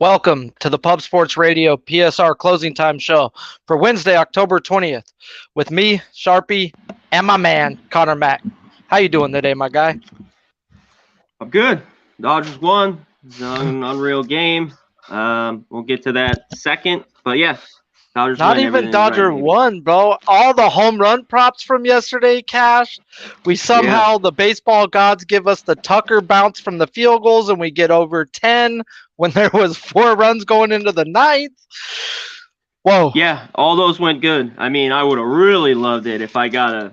Welcome to the Pub Sports Radio PSR Closing Time Show for Wednesday, October 20th, with me, Sharpie, and my man, Connor Mack. How you doing today, my guy? I'm good. Dodgers won. It's an unreal game. We'll get to that second. But yeah, Dodgers Not win. even Everything's Dodger right, baby. won, bro. All the home run props from yesterday cashed. We somehow, the baseball gods give us the Tucker bounce from the field goals, and we get over 10 when there was 4 runs going into the ninth. Whoa. Yeah, all those went good. I mean, I would have really loved it if I got a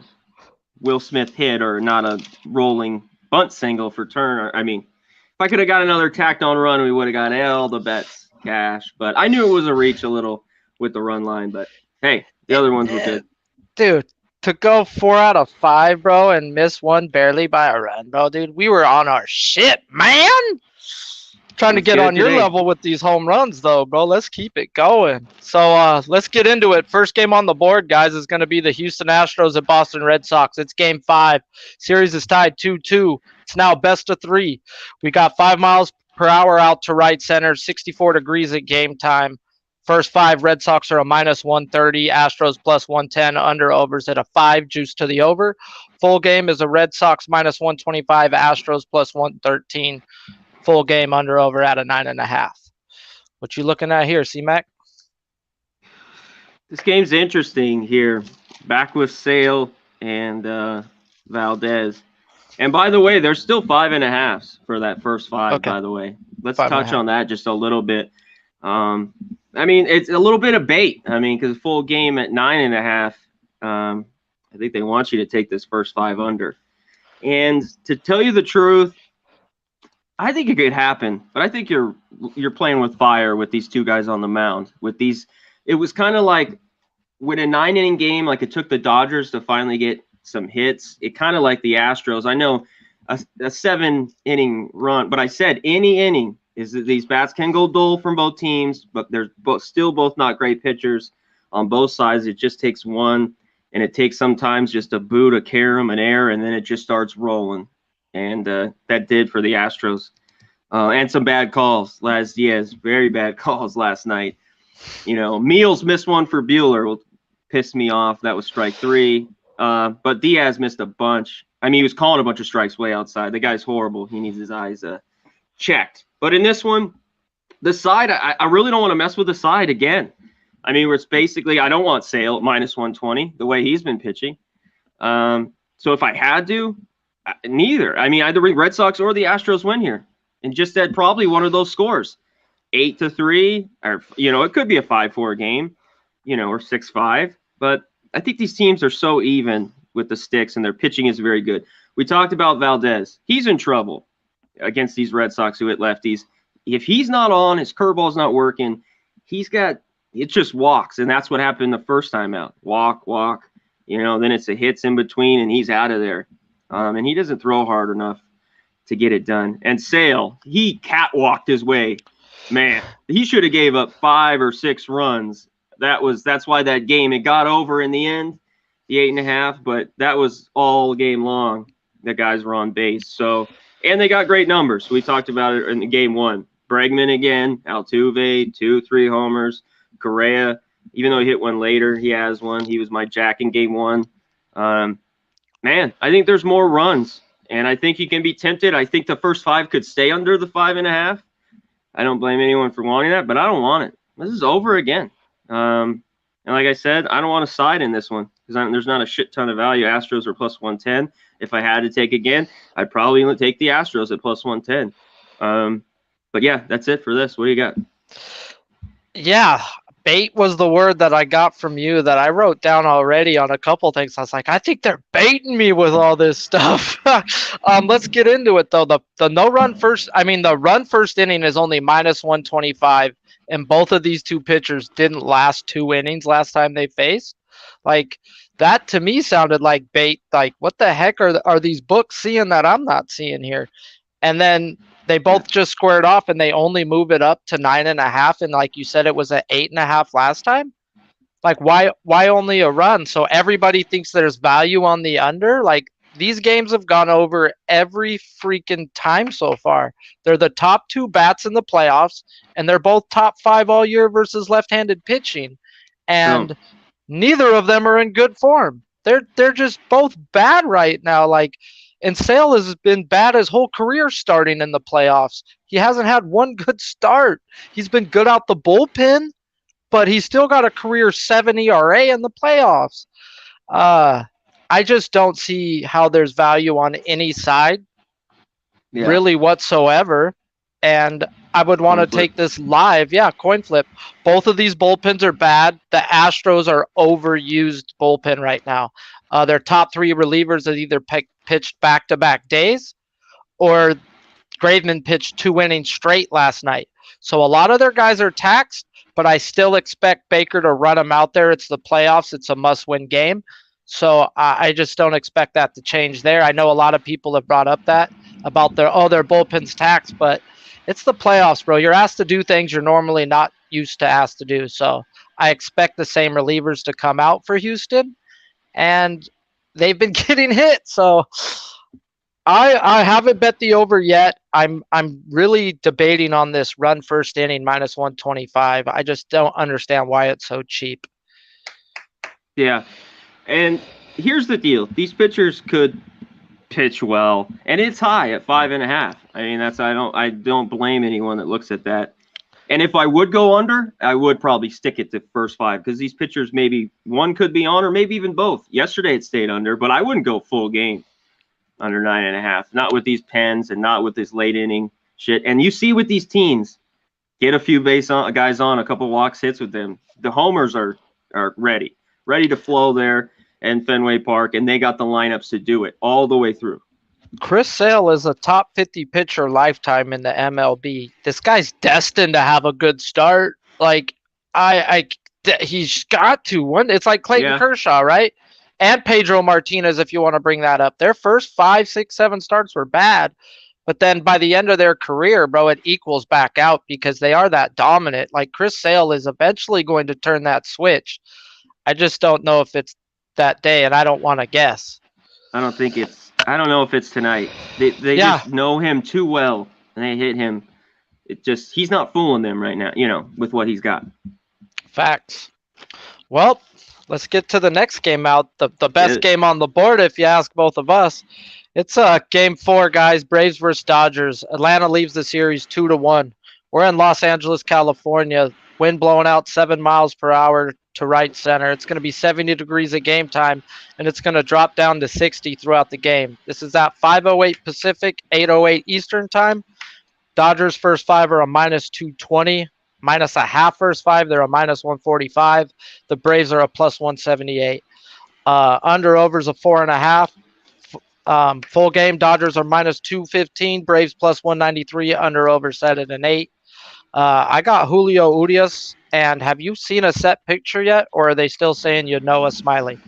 Will Smith hit or not a rolling bunt single for Turner. I mean, if I could have got another tacked on run, we would have got all the bets cash. But I knew it was a reach a little with the run line. But hey, the other ones were good. Dude, to go 4 out of 5, bro, and miss one barely by a run, bro, dude, we were on our shit, man. Trying to get on your level with these home runs, though, bro. Let's keep it going. So let's get into it. First game on the board, guys, is going to be the Houston Astros at Boston Red Sox. It's game 5. Series is tied 2-2. It's now best of 3. We got 5 miles per hour out to right center, 64 degrees at game time. First 5, Red Sox are a minus 130, Astros plus 110, under overs at a 5, juice to the over. Full game is a Red Sox minus 125, Astros plus 113. Full game under over at a 9.5. What you looking at here, C-Mac? This game's interesting here. Back with Sale and Valdez. And by the way, there's still 5.5s for that first 5, Okay. By the way. Let's 5.5. touch on that just a little bit. I mean, it's a little bit of bait. I mean, because full game at 9.5, I think they want you to take this first 5 under. And to tell you the truth, I think it could happen, but I think you're playing with fire with these two guys on the mound. With these, it was kind of like when a 9-inning game, like it took the Dodgers to finally get some hits. It kind of like the Astros. I know a 7-inning run, but I said any inning is that these bats can go dull from both teams, but they're still both not great pitchers on both sides. It just takes one, and it takes sometimes just a boot, a carom, an air, and then it just starts rolling. And that did for the Astros. And some bad calls. Very bad calls last night. You know, Meals missed one for Buehler. Pissed me off. That was strike 3. But Diaz missed a bunch. I mean, he was calling a bunch of strikes way outside. The guy's horrible. He needs his eyes checked. But in this one, the side, I really don't want to mess with the side again. I mean, it's basically, I don't want Sale at minus 120, the way he's been pitching. So if I had to, neither. I mean, either the Red Sox or the Astros win here. And just at probably one of those scores. 8-3, or, you know, it could be a 5-4 game, you know, or 6-5. But I think these teams are so even with the sticks, and their pitching is very good. We talked about Valdez. He's in trouble against these Red Sox who hit lefties. If he's not on, his curveball's not working, it just walks. And that's what happened the first time out. Walk, you know, then it's a hits in between, and he's out of there. And he doesn't throw hard enough to get it done. And Sale, he catwalked his way. Man, he should have gave up 5 or 6 runs. That's why that game, it got over in the end, the 8.5, but that was all game long. The guys were on base. So, and they got great numbers. We talked about it in game 1. Bregman again, Altuve, 2-3 homers. Correa, even though he hit one later, he has one. He was my jack in game 1. Man, I think there's more runs, and I think you can be tempted. I think the first 5 could stay under the 5.5. I don't blame anyone for wanting that, but I don't want it. This is over again. And like I said, I don't want to side in this one because there's not a shit ton of value. Astros are plus 110. If I had to take again, I'd probably take the Astros at plus 110. But yeah, that's it for this. What do you got? Yeah, bait was the word that I got from you that I wrote down already on a couple things. I was like, I think they're baiting me with all this stuff. Let's get into it, though. The run first inning is only minus 125, and both of these two pitchers didn't last 2 innings last time they faced. Like, that to me sounded like bait. Like, what the heck are these books seeing that I'm not seeing here? And then they both just squared off, and they only move it up to 9.5. And like you said, it was at 8.5 last time. Like, why only a run? So everybody thinks there's value on the under. Like, these games have gone over every freaking time so far. They're the top 2 bats in the playoffs, and they're both top 5 all year versus left-handed pitching. And neither of them are in good form. They're just both bad right now. Like, and Sale has been bad his whole career starting in the playoffs. He hasn't had one good start. He's been good out the bullpen, but he's still got a career 7 ERA in the playoffs. I just don't see how there's value on any side, really whatsoever. And I would want to take this live. Yeah, coin flip. Both of these bullpens are bad. The Astros are overused bullpen right now. Their top 3 relievers have either pitched back-to-back days, or Graveman pitched 2 innings straight last night. So a lot of their guys are taxed, but I still expect Baker to run them out there. It's the playoffs. It's a must-win game. So I just don't expect that to change there. I know a lot of people have brought up that about their bullpen's taxed, but it's the playoffs, bro. You're asked to do things you're normally not used to asked to do. So I expect the same relievers to come out for Houston, and they've been getting hit. So I haven't bet the over yet. I'm really debating on this run first inning minus 125. I just don't understand why it's so cheap. Yeah. And here's the deal. These pitchers could pitch well, and it's high at 5.5. I mean, I don't blame anyone that looks at that. And if I would go under, I would probably stick it to first 5, because these pitchers, maybe one could be on, or maybe even both. Yesterday it stayed under, but I wouldn't go full game under 9.5. Not with these pens and not with this late inning shit. And you see with these teams, get a few guys on, a couple walks, hits with them. The homers are ready to flow there in Fenway Park, and they got the lineups to do it all the way through. Chris Sale is a top 50 pitcher lifetime in the MLB. This guy's destined to have a good start. Like, he's got to. It's like Clayton Kershaw, right? And Pedro Martinez, if you want to bring that up. Their first 5, 6, 7 starts were bad, but then by the end of their career, bro, it equals back out because they are that dominant. Like, Chris Sale is eventually going to turn that switch. I just don't know if it's that day, and I don't want to guess. I don't know if it's tonight. They just know him too well, and they hit him. He's not fooling them right now, with what he's got. Facts. Well, let's get to the next game out. The best game on the board, if you ask both of us. It's game 4, guys. Braves versus Dodgers. Atlanta leaves the series 2-1. We're in Los Angeles, California. Wind blowing out 7 miles per hour to right center. It's going to be 70 degrees at game time, and it's going to drop down to 60 throughout the game. This is at 5:08 Pacific, 8:08 Eastern time. Dodgers first 5 are a minus 220. Minus a half first 5, they're a minus 145. The Braves are a plus 178. Under overs a 4.5. Full game, Dodgers are minus 215. Braves plus 193. Under over set at an 8. I got Julio Urias. And have you seen a set picture yet, or are they still saying Smiley?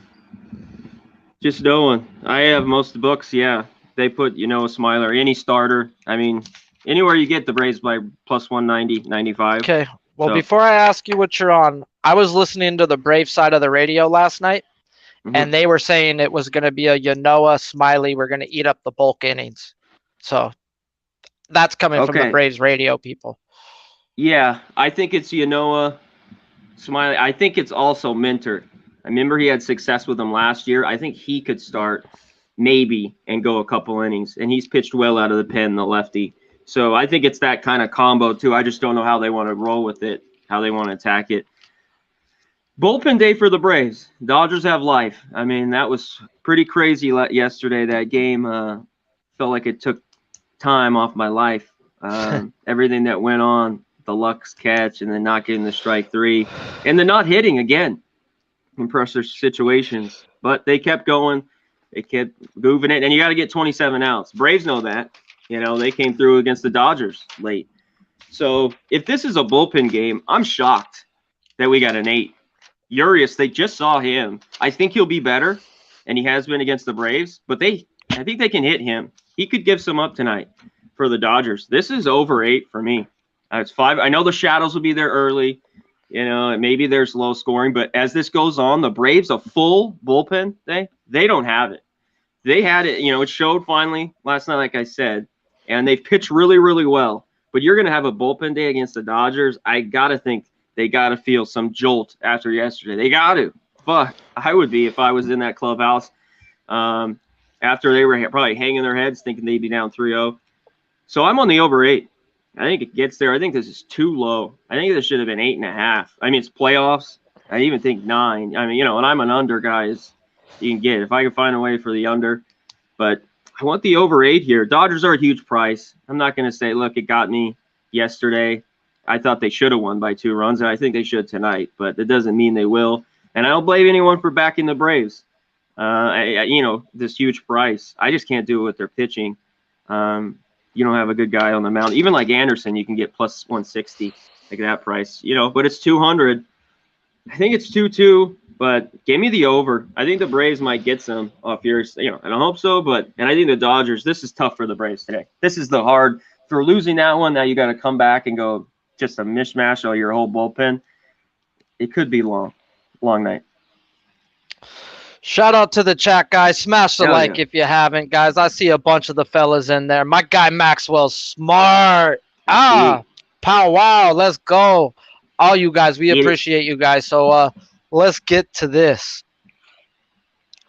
Just knowing. I have most of the books, yeah. They put Smiley, any starter. I mean, anywhere you get the Braves by plus 190, 95. Okay. Well, before I ask you what you're on, I was listening to the Braves side of the radio last night, and they were saying it was going to be a Smiley. We're going to eat up the bulk innings. So that's coming from the Braves radio people. Yeah, I think it's Smiley. I think it's also Minter. I remember he had success with him last year. I think he could start maybe and go a couple innings, and he's pitched well out of the pen, the lefty. So I think it's that kind of combo too. I just don't know how they want to roll with it, how they want to attack it. Bullpen day for the Braves. Dodgers have life. I mean, that was pretty crazy yesterday. That game felt like it took time off my life. Everything that went on. The Lux catch, and then not getting the strike 3, and then not hitting again in pressure situations. But they kept going. They kept moving it, and you got to get 27 outs. Braves know that. They came through against the Dodgers late. So if this is a bullpen game, I'm shocked that we got an 8. Urias, they just saw him. I think he'll be better, and he has been against the Braves, but I think they can hit him. He could give some up tonight for the Dodgers. This is over 8 for me. It's 5. I know the shadows will be there early, and maybe there's low scoring, but as this goes on, the Braves, a full bullpen, they don't have it. they had it. You know, it showed finally last night, like I said, and they've pitched really, really well. But you're going to have a bullpen day against the Dodgers. I got to think they got to feel some jolt after yesterday. They got to. Fuck, I would be if I was in that clubhouse after they were probably hanging their heads thinking they'd be down 3-0. So I'm on the over 8. I think it gets there. I think this is too low. I think this should have been 8.5. I mean, it's playoffs. I even think 9. I mean, you know, and I'm an under, guys. You can get it if I can find a way for the under. But I want the over 8 here. Dodgers are a huge price. I'm not going to say, look, it got me yesterday. I thought they should have won by 2 runs, and I think they should tonight. But that doesn't mean they will. And I don't blame anyone for backing the Braves. You know, this huge price. I just can't do it with their pitching. You don't have a good guy on the mound. Even like Anderson, you can get plus 160, like that price. You know, but it's 200. I think it's 2-2, but give me the over. I think the Braves might get some off yours. You know, I don't hope so, and I think the Dodgers, this is tough for the Braves today. This is the hard. For losing that one, now you got to come back and go just a mishmash of your whole bullpen. It could be long night. Shout out to the chat, guys. Smash the like if you haven't, guys. I see a bunch of the fellas in there. My guy Maxwell's smart. Pow wow. Let's go. All you guys, we appreciate you guys. So let's get to this.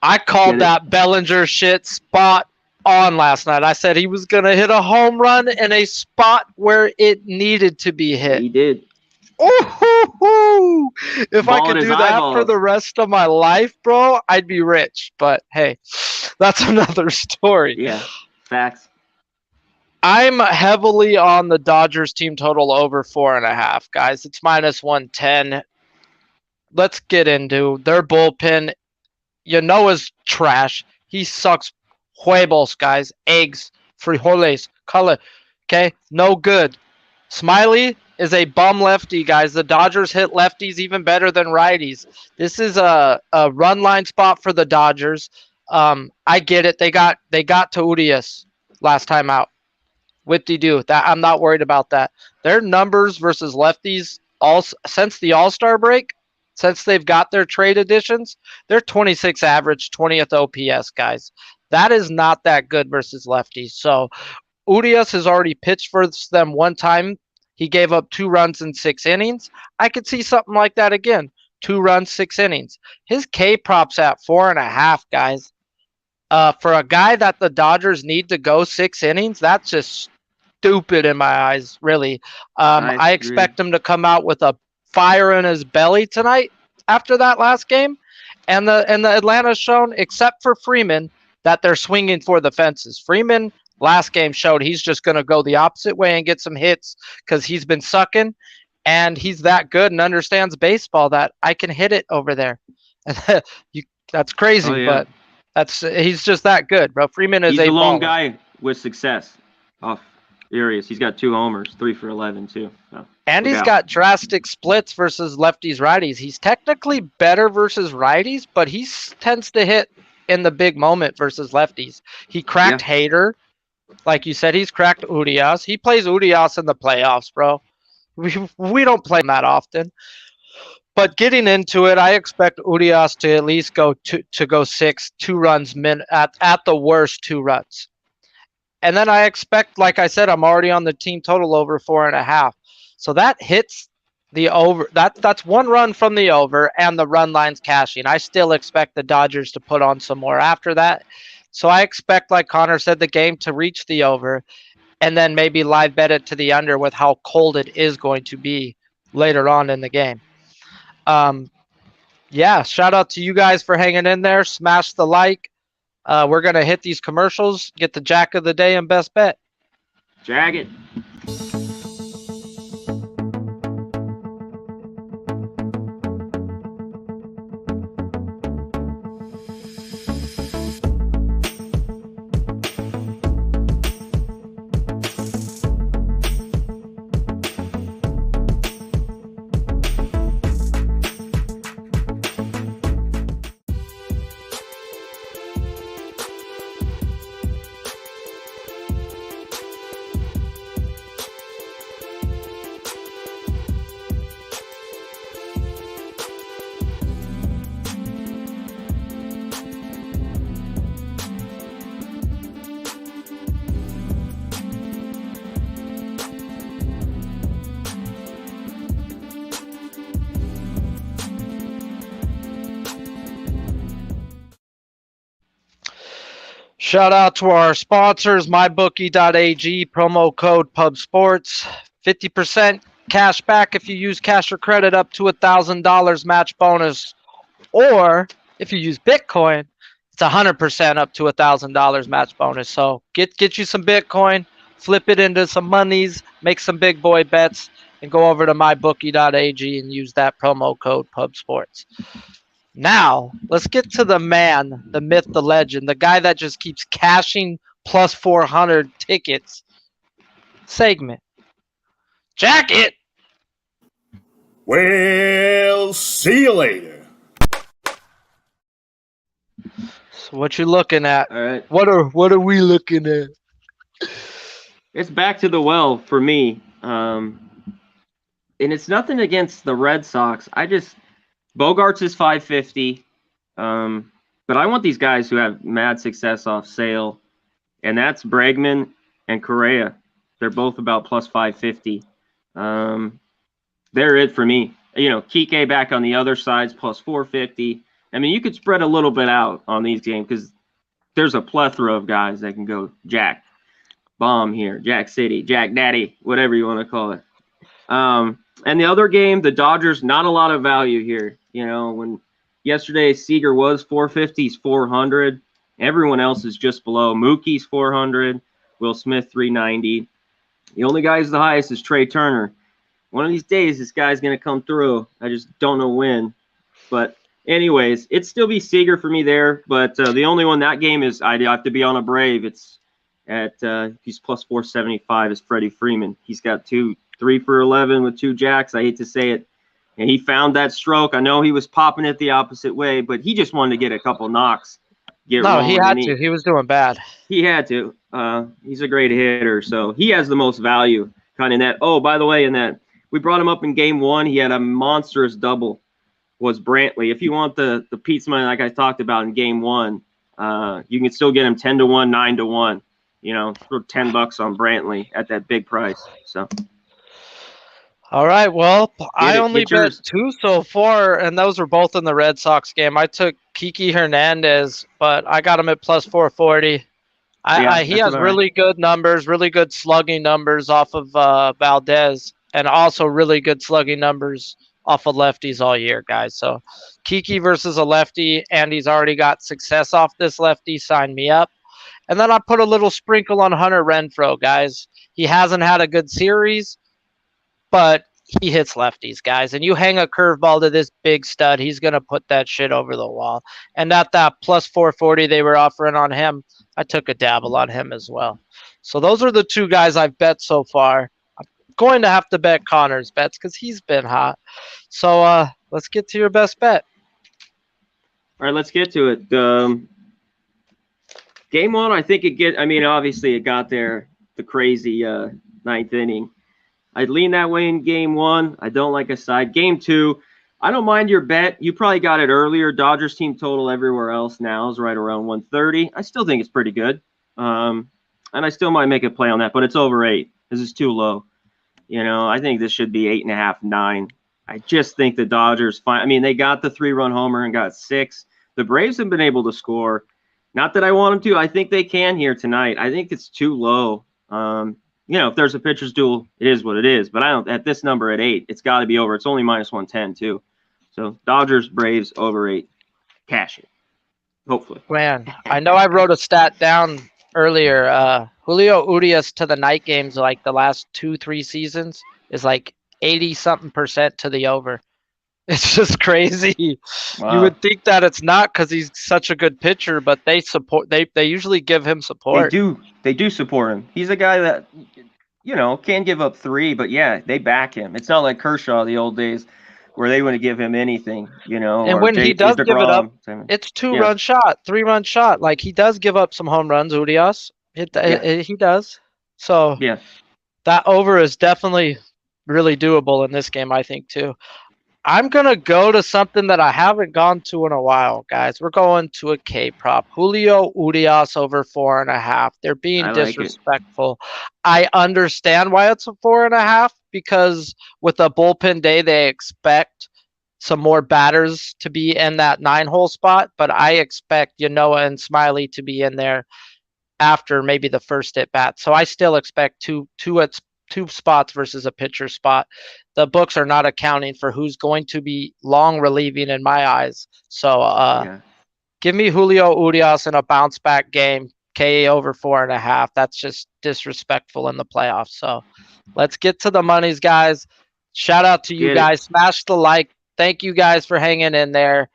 I called that Bellinger shit spot on last night. I said he was going to hit a home run in a spot where it needed to be hit. He did. Ooh, if I could do that for the rest of my life, bro, I'd be rich. But hey, that's another story. Yeah, facts. I'm heavily on the Dodgers team total over 4.5, guys. It's minus 110. Let's get into their bullpen. You know is trash. He sucks. Huevos, guys. Eggs. Frijoles. Color. Okay? No good. Smiley is a bum lefty, guys. The Dodgers hit lefties even better than righties. This is a run line spot for the Dodgers. I get it. They got to Urias last time out. Whip-de-doo. That I'm not worried about that. Their numbers versus lefties since the All-Star break, since they've got their trade additions, they're 26 average, 20th OPS, guys. That is not that good versus lefties. So Urias has already pitched for them one time. He gave up 2 runs in 6 innings. I could see something like that again. 2 runs, 6 innings. His K prop's at 4.5, guys. For a guy that the Dodgers need to go 6 innings, that's just stupid in my eyes, really. I expect him to come out with a fire in his belly tonight after that last game. And the Atlanta's shown, except for Freeman, that they're swinging for the fences. Freeman last game showed he's just going to go the opposite way and get some hits because he's been sucking, and he's that good and understands baseball that I can hit it over there. That's crazy, but he's just that good, bro. Freeman is a lone guy with success off Urias. He's got 2 homers, 3 for 11 too. So, and he's got drastic splits versus lefties, righties. He's technically better versus righties, but he tends to hit in the big moment versus lefties. He cracked Hader. Like you said, he's cracked Urias. He plays Urias in the playoffs, bro. We don't play him that often. But getting into it, I expect Urias to at least go 6, 2 runs at the worst 2 runs. And then I expect, like I said, I'm already on the team total over 4.5. So that hits the over. That's 1 run from the over, and the run line's cashing. I still expect the Dodgers to put on some more after that. So I expect, like Connor said, the game to reach the over, and then maybe live bet it to the under with how cold it is going to be later on in the game. Shout out to you guys for hanging in there. Smash the like. We're going to hit these commercials, get the jack of the day and best bet. Jag it. Shout out to our sponsors, mybookie.ag, promo code PubSports, 50% cash back if you use cash or credit up to $1,000 match bonus. Or if you use Bitcoin, it's 100% up to $1,000 match bonus. So get you some Bitcoin, flip it into some monies, make some big boy bets, and go over to mybookie.ag and use that promo code PubSports. Now, let's get to the man, the myth, the legend, the guy that just keeps cashing plus 400 tickets segment. Jacket! Well, see you later. So what you looking at? All right. What are we looking at? It's back to the well for me. And it's nothing against the Red Sox. Bogarts is 550. But I want these guys who have mad success off sale. And that's Bregman and Correa. They're both about plus 550. They're it for me. Kike back on the other side's plus 450. I mean, you could spread a little bit out on these games because there's a plethora of guys that can go Jack Bomb here, Jack City, Jack Daddy, whatever you want to call it. And the other game, the Dodgers, not a lot of value here. When yesterday Seager was 450, he's 400. Everyone else is just below. Mookie's 400, Will Smith 390. The only guy who's the highest is Trey Turner. One of these days, this guy's going to come through. I just don't know when. But anyways, it'd still be Seager for me there. But the only one that game is I have to be on a Brave. It's at he's plus 475 is Freddie Freeman. He's got 3 for 11 with 2 jacks. I hate to say it. And he found that stroke. I know he was popping it the opposite way, but he just wanted to get a couple knocks. He had to. He was doing bad. He had to. He's a great hitter, so he has the most value kind of in that. Oh, by the way, in that we brought him up in game 1. He had a monstrous double. Was Brantley. If you want the pizza money like I talked about in game 1, you can still get him 10-1, 9-1. Throw $10 on Brantley at that big price. So. All right, well, I only bet 2 so far, and those were both in the Red Sox game. I took Kiki Hernandez, but I got him at plus 440. He has really good numbers, really good slugging numbers off of Valdez, and also really good slugging numbers off of lefties all year, guys. So Kiki versus a lefty, and he's already got success off this lefty. Sign me up. And then I put a little sprinkle on Hunter Renfroe, guys. He hasn't had a good series, but he hits lefties, guys. And you hang a curveball to this big stud, he's going to put that shit over the wall. And at that plus 440 they were offering on him, I took a dabble on him as well. So those are the 2 guys I've bet so far. I'm going to have to bet Connor's bets because he's been hot. So let's get to your best bet. All right, let's get to it. Game 1, I think obviously it got there, the crazy 9th inning. I'd lean that way in game 1. I don't like a side. Game 2, I don't mind your bet. You probably got it earlier. Dodgers team total everywhere else now is right around 130. I still think it's pretty good. And I still might make a play on that, but it's over 8. This is too low. I think this should be 8.5, 9. I just think the Dodgers they got the 3-run homer and got 6. The Braves have been able to score. Not that I want them to. I think they can here tonight. I think it's too low. If there's a pitcher's duel, it is what it is. But at this number at 8, it's got to be over. It's only minus 110 too. So Dodgers, Braves over 8. Cash it. Hopefully. Man, I know I wrote a stat down earlier. Julio Urias to the night games like the last 2-3 seasons is like 80-something% to the over. It's just crazy. Wow. You would think that it's not because he's such a good pitcher, but they usually give him support. They do support him. He's a guy that can give up 3, but yeah, they back him. It's not like Kershaw the old days where they wouldn't give him anything, And when he does give it up, it's 2-run shot, 3-run shot. Like he does give up some home runs, Urias. He does. So yeah, that over is definitely really doable in this game, I think too. I'm going to go to something that I haven't gone to in a while, guys. We're going to a K prop. Julio Urias over 4.5. They're being disrespectful. I understand why it's a 4.5 because with a bullpen day, they expect some more batters to be in that 9-hole spot, but I expect Yanoa and Smiley to be in there after maybe the first at bat. So I still expect two spots versus a pitcher spot. The books are not accounting for who's going to be long relieving in my eyes. So give me Julio Urias in a bounce back game. K over 4.5. That's just disrespectful in the playoffs. So let's get to the monies, guys. Shout out to you guys. Smash the like. Thank you guys for hanging in there.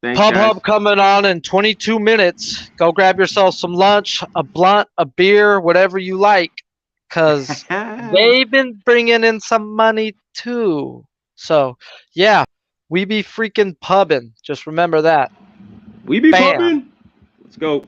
Pub Hub coming on in 22 minutes. Go grab yourself some lunch, a blunt, a beer, whatever you like, because they've been bringing in some money too. So, yeah, we be freaking pubbing. Just remember that. We be pubbing. Let's go.